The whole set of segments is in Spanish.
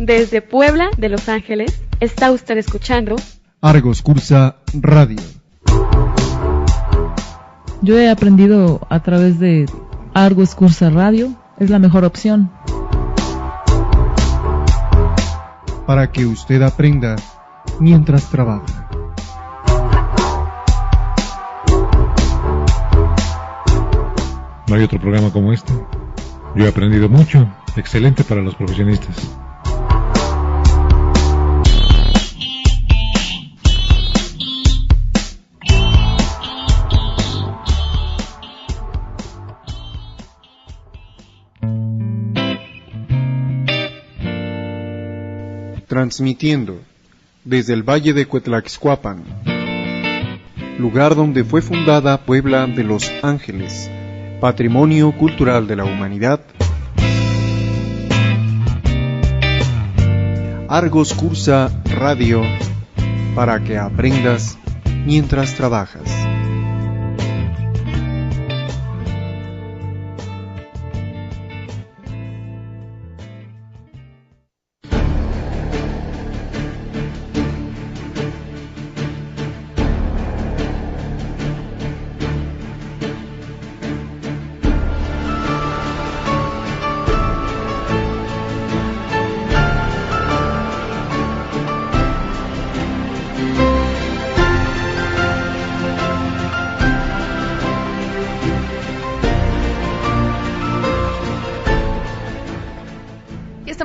Desde Puebla, de Los Ángeles, está usted escuchando Argos Cursa Radio. Yo he aprendido a través de Argos Cursa Radio, es la mejor opción. Para que usted aprenda mientras trabaja. No hay otro programa como este. Yo he aprendido mucho. Excelente para los profesionistas. Transmitiendo desde el Valle de Cuetlaxcuapan, lugar donde fue fundada Puebla de Los Ángeles, Patrimonio Cultural de la Humanidad. Argos Cursa Radio, para que aprendas mientras trabajas.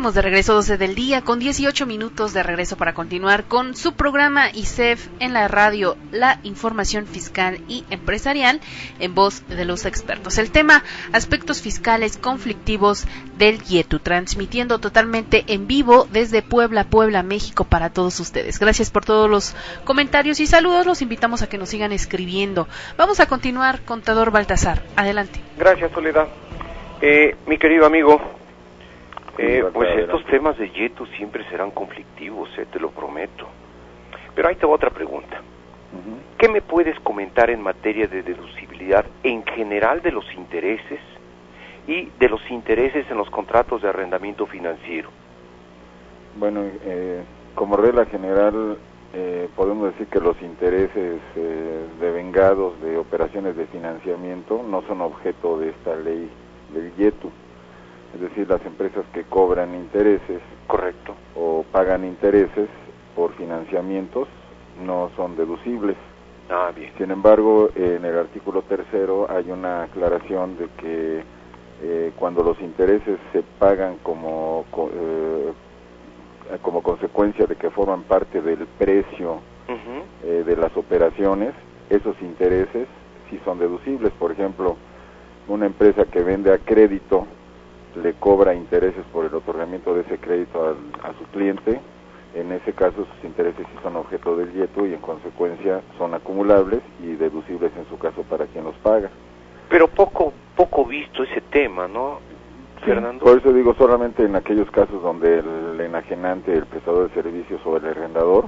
De regreso 12 del día con 18 minutos de regreso para continuar con su programa ISEF en la radio, la información fiscal y empresarial en voz de los expertos. El tema, aspectos fiscales conflictivos del YETU, transmitiendo totalmente en vivo desde Puebla, México para todos ustedes. Gracias por todos los comentarios y saludos, los invitamos a que nos sigan escribiendo. Vamos a continuar, contador Baltasar, adelante. Gracias, Soledad. Mi querido amigo, pues estos temas de YETU siempre serán conflictivos, te lo prometo. Pero ahí te va otra pregunta. ¿Qué me puedes comentar en materia de deducibilidad en general de los intereses y de los intereses en los contratos de arrendamiento financiero? Bueno, como regla general, podemos decir que los intereses devengados de operaciones de financiamiento no son objeto de esta ley del YETU. Es decir, las empresas que cobran intereses, correcto, o pagan intereses por financiamientos no son deducibles. Ah, bien. Sin embargo, en el artículo 3º hay una aclaración de que cuando los intereses se pagan como consecuencia de que forman parte del precio de las operaciones, esos intereses sí son deducibles. Por ejemplo, una empresa que vende a crédito le cobra intereses por el otorgamiento de ese crédito a su cliente. En ese caso sus intereses sí son objeto del YETU y en consecuencia son acumulables y deducibles en su caso para quien los paga. Pero poco visto ese tema, ¿no, Fernando? Por eso digo, solamente en aquellos casos donde el enajenante, el prestador de servicios o el arrendador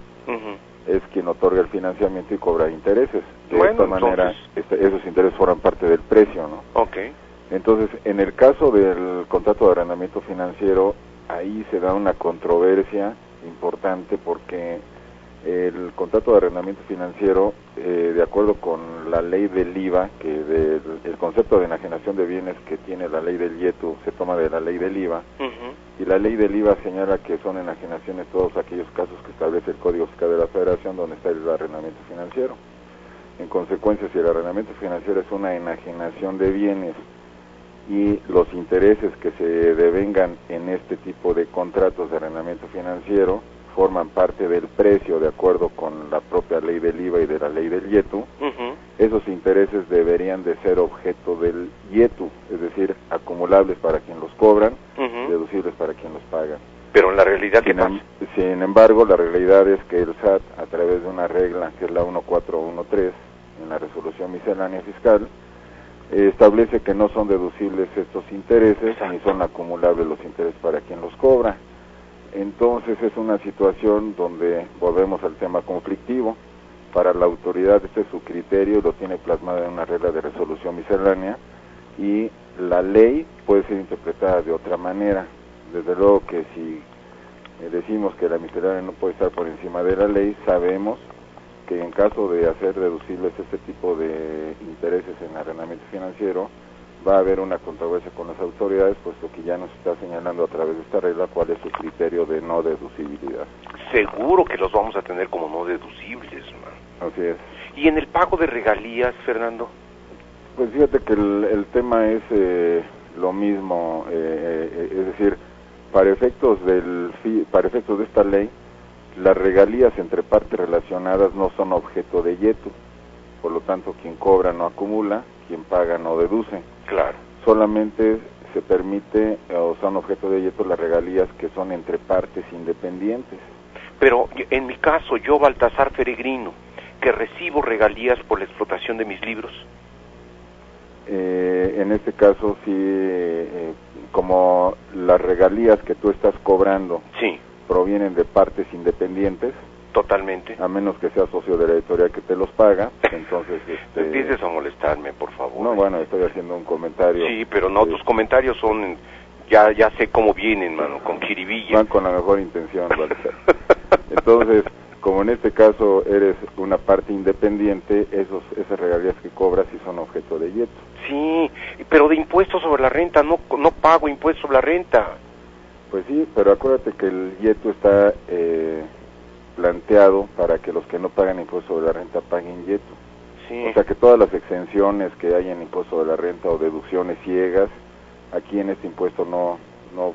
es quien otorga el financiamiento y cobra intereses. De esta manera esos intereses forman parte del precio, ¿no? Okay. Entonces, en el caso del contrato de arrendamiento financiero, ahí se da una controversia importante porque el contrato de arrendamiento financiero, de acuerdo con la ley del IVA, que el concepto de enajenación de bienes que tiene la ley del YETU se toma de la ley del IVA, y la ley del IVA señala que son enajenaciones todos aquellos casos que establece el Código Fiscal de la Federación donde está el arrendamiento financiero. En consecuencia, si el arrendamiento financiero es una enajenación de bienes y los intereses que se devengan en este tipo de contratos de arrendamiento financiero forman parte del precio de acuerdo con la propia ley del IVA y de la ley del YETU, esos intereses deberían de ser objeto del YETU, es decir, acumulables para quien los cobran, deducibles para quien los pagan. Pero en la realidad, ¿qué pasa? Sin embargo, la realidad es que el SAT, a través de una regla que es la 1413 en la resolución miscelánea fiscal, establece que no son deducibles estos intereses, ni son acumulables los intereses para quien los cobra. Entonces es una situación donde volvemos al tema conflictivo. Para la autoridad este es su criterio, lo tiene plasmado en una regla de resolución miscelánea, y la ley puede ser interpretada de otra manera. Desde luego que si decimos que la miscelánea no puede estar por encima de la ley, sabemos que en caso de hacer deducibles este tipo de intereses en arrendamiento financiero, va a haber una controversia con las autoridades, puesto que ya nos está señalando a través de esta regla cuál es su criterio de no deducibilidad. Seguro que los vamos a tener como no deducibles, man. Así es. ¿Y en el pago de regalías, Fernando? Pues fíjate que el tema es lo mismo, es decir, para efectos de esta ley, las regalías entre partes relacionadas no son objeto de YETU, por lo tanto quien cobra no acumula, quien paga no deduce. Claro. Solamente se permite o son objeto de YETU las regalías que son entre partes independientes. Pero en mi caso, yo, Baltasar Peregrino, que recibo regalías por la explotación de mis libros. En este caso sí, como las regalías que tú estás cobrando Sí, provienen de partes independientes, totalmente. a menos que sea socio de la editorial que te los paga, entonces No empieces a molestarme, por favor. no, bueno, estoy haciendo un comentario. Sí, pero no, tus comentarios son, ya sé cómo vienen, mano, con jiribilla. Van con la mejor intención, Baltasar. Entonces, como en este caso eres una parte independiente, esas regalías que cobras sí son objeto de YETU. Sí, pero de impuestos sobre la renta, no pago impuestos sobre la renta. Pues sí, pero acuérdate que el YETU está planteado para que los que no pagan impuesto sobre la renta paguen YETU. Sí. O sea que todas las exenciones que hay en impuesto sobre la renta o deducciones ciegas, aquí en este impuesto no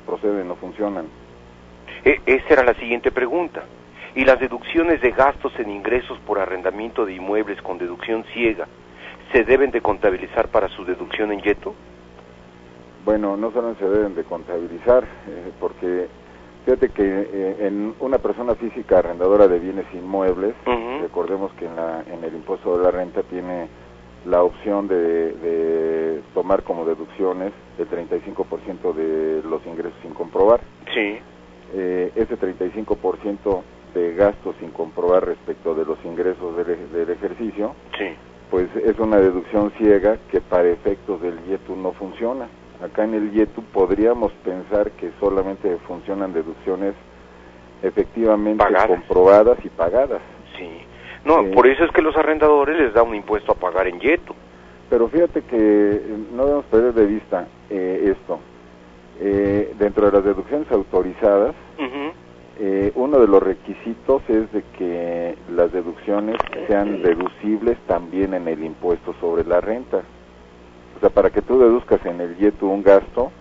proceden, no funcionan. Esa era la siguiente pregunta. ¿Y las deducciones de gastos en ingresos por arrendamiento de inmuebles con deducción ciega se deben de contabilizar para su deducción en YETU? Bueno, no solo se deben de contabilizar, porque fíjate que en una persona física arrendadora de bienes inmuebles, recordemos que en el impuesto de la renta tiene la opción de tomar como deducciones el 35% de los ingresos sin comprobar. Sí. Ese 35% de gastos sin comprobar respecto de los ingresos del ejercicio, Sí. pues es una deducción ciega que para efectos del YETU no funciona. Acá en el YETU podríamos pensar que solamente funcionan deducciones efectivamente Pagadas. comprobadas y pagadas. Sí. No, por eso es que los arrendadores les da un impuesto a pagar en YETU. Pero fíjate que no debemos perder de vista esto. Dentro de las deducciones autorizadas, uno de los requisitos es de que las deducciones sean deducibles también en el impuesto sobre la renta. O sea, para que tú deduzcas en el YETU un gasto,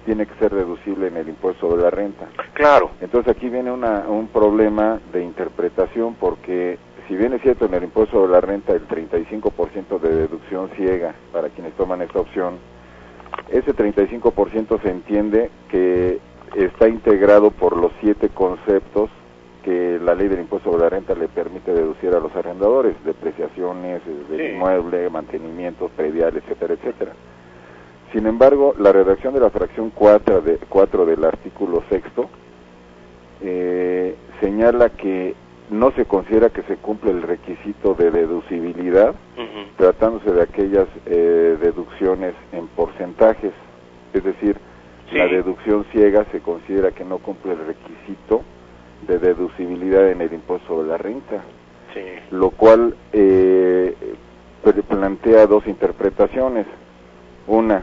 tiene que ser deducible en el impuesto sobre la renta. Claro. Entonces aquí viene un problema de interpretación, porque si bien es cierto en el impuesto sobre la renta el 35% de deducción ciega para quienes toman esta opción, ese 35% se entiende que está integrado por los 7 conceptos que la ley del impuesto sobre la renta le permite deducir a los arrendadores: depreciaciones del inmueble, mantenimientos, predial, etcétera, etcétera. Sin embargo, la redacción de la fracción 4 del artículo 6º señala que no se considera que se cumple el requisito de deducibilidad, tratándose de aquellas deducciones en porcentajes, es decir, la deducción ciega se considera que no cumple el requisito de deducibilidad en el impuesto sobre la renta, lo cual plantea dos interpretaciones. Una,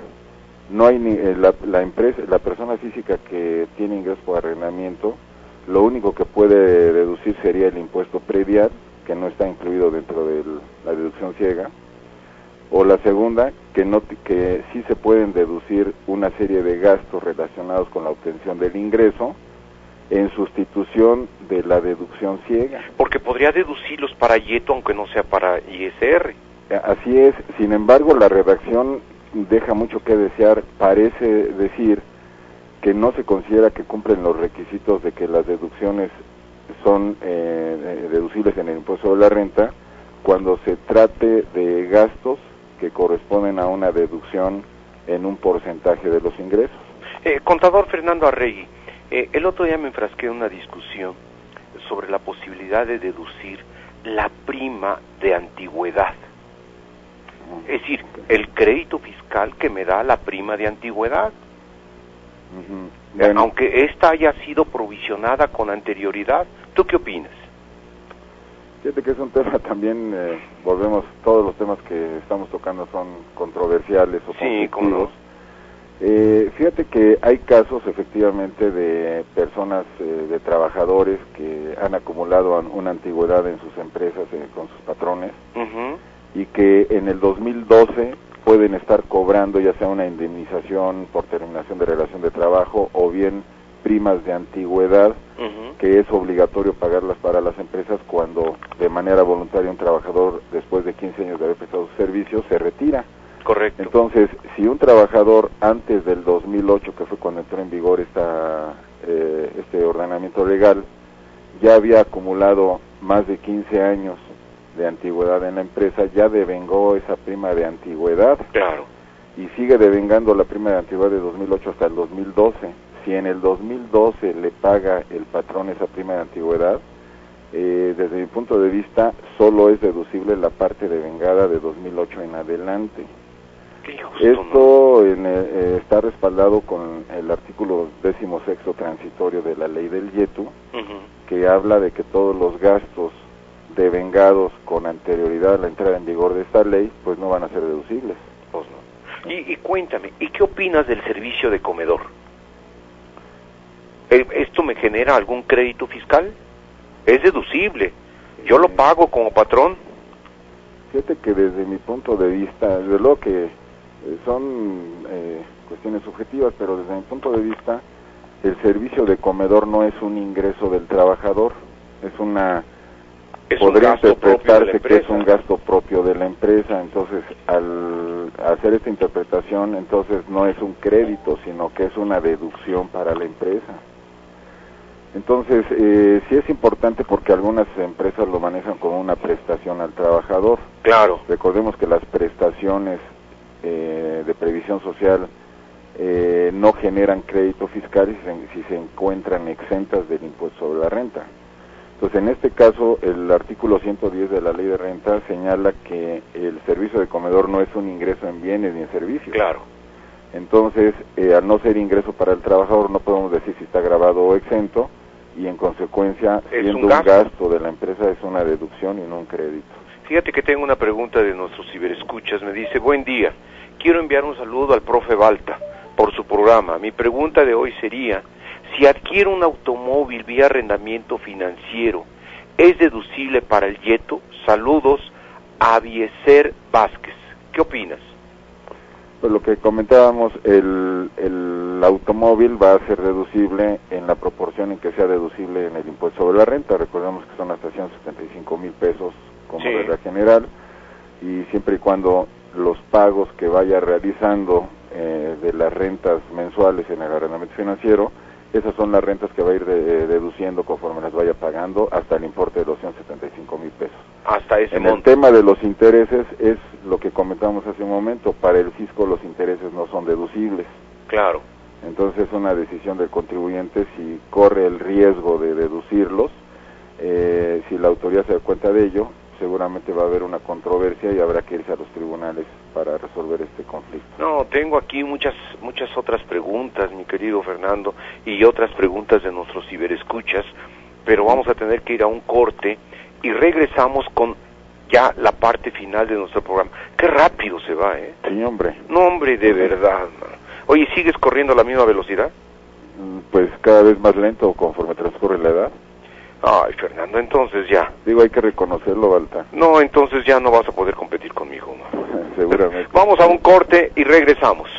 no hay la persona física que tiene ingresos por arrendamiento, lo único que puede deducir sería el impuesto predial, que no está incluido dentro de la deducción ciega. O la segunda, que sí se pueden deducir una serie de gastos relacionados con la obtención del ingreso en sustitución de la deducción ciega. Porque podría deducirlos para YETU aunque no sea para ISR. Así es. Sin embargo, la redacción deja mucho que desear. Parece decir que no se considera que cumplen los requisitos de que las deducciones son deducibles en el impuesto sobre la renta cuando se trate de gastos que corresponden a una deducción en un porcentaje de los ingresos. Contador Fernando Arregui, el otro día me enfrasqué en una discusión sobre la posibilidad de deducir la prima de antigüedad. Es decir, el crédito fiscal que me da la prima de antigüedad. Bueno, aunque esta haya sido provisionada con anterioridad. ¿Tú qué opinas? fíjate que es un tema también, volvemos, todos los temas que estamos tocando son controversiales o conflictivos. Fíjate que hay casos efectivamente de personas, de trabajadores que han acumulado una antigüedad en sus empresas con sus patrones y que en el 2012 pueden estar cobrando ya sea una indemnización por terminación de relación de trabajo o bien primas de antigüedad que es obligatorio pagarlas para las empresas cuando de manera voluntaria un trabajador después de 15 años de haber prestado sus servicios se retira. Correcto. Entonces, si un trabajador antes del 2008, que fue cuando entró en vigor este ordenamiento legal, ya había acumulado más de 15 años de antigüedad en la empresa, ya devengó esa prima de antigüedad. Claro. Y sigue devengando la prima de antigüedad de 2008 hasta el 2012. Si en el 2012 le paga el patrón esa prima de antigüedad, desde mi punto de vista, solo es deducible la parte devengada de 2008 en adelante. Esto está respaldado con el artículo 16º transitorio de la ley del YETU, que habla de que todos los gastos devengados con anterioridad a la entrada en vigor de esta ley, pues no van a ser deducibles. Pues no. Y cuéntame, ¿y qué opinas del servicio de comedor? ¿Esto me genera algún crédito fiscal? ¿Es deducible? ¿Yo lo pago como patrón? Fíjate que desde mi punto de vista, desde luego que son cuestiones subjetivas, pero desde mi punto de vista, el servicio de comedor no es un ingreso del trabajador, podría interpretarse que es un gasto propio de la empresa. Entonces, al hacer esta interpretación, entonces no es un crédito, sino que es una deducción para la empresa. Entonces, sí es importante porque algunas empresas lo manejan como una prestación al trabajador. Claro. Recordemos que las prestaciones de previsión social no generan crédito fiscal si se encuentran exentas del impuesto sobre la renta. Entonces, en este caso, el artículo 110 de la Ley de Renta señala que el servicio de comedor no es un ingreso en bienes ni en servicios. Claro. Entonces, al no ser ingreso para el trabajador, no podemos decir si está grabado o exento, y en consecuencia, siendo un gasto de la empresa, es una deducción y no un crédito. Fíjate que tengo una pregunta de nuestros ciberescuchas. Me dice: buen día, quiero enviar un saludo al profe Balta por su programa. Mi pregunta de hoy sería: si adquiero un automóvil vía arrendamiento financiero, ¿es deducible para el YETU? Saludos, Avieser Vázquez. ¿Qué opinas? Pues lo que comentábamos, el automóvil va a ser deducible en la proporción en que sea deducible en el impuesto sobre la renta. Recordemos que son hasta 175,000 pesos como regla general, y siempre y cuando los pagos que vaya realizando de las rentas mensuales en el arrendamiento financiero, esas son las rentas que va a ir deduciendo conforme las vaya pagando hasta el importe de los 175,000 pesos. Hasta ese monto. En el tema de los intereses es lo que comentamos hace un momento. Para el fisco los intereses no son deducibles. Claro. Entonces es una decisión del contribuyente si corre el riesgo de deducirlos. Si la autoridad se da cuenta de ello, seguramente va a haber una controversia y habrá que irse a los tribunales para resolver este conflicto. No, tengo aquí muchas otras preguntas, mi querido Fernando, y otras preguntas de nuestros ciberescuchas, pero vamos a tener que ir a un corte y regresamos con ya la parte final de nuestro programa. Qué rápido se va, ¿eh? Sí, hombre. No, hombre, de verdad. Oye, ¿sigues corriendo a la misma velocidad? Pues cada vez más lento conforme transcurre la edad. Ay, Fernando, entonces ya. Digo, hay que reconocerlo, Balta. No, entonces ya no vas a poder competir conmigo, ¿no? Seguramente. Vamos a un corte y regresamos.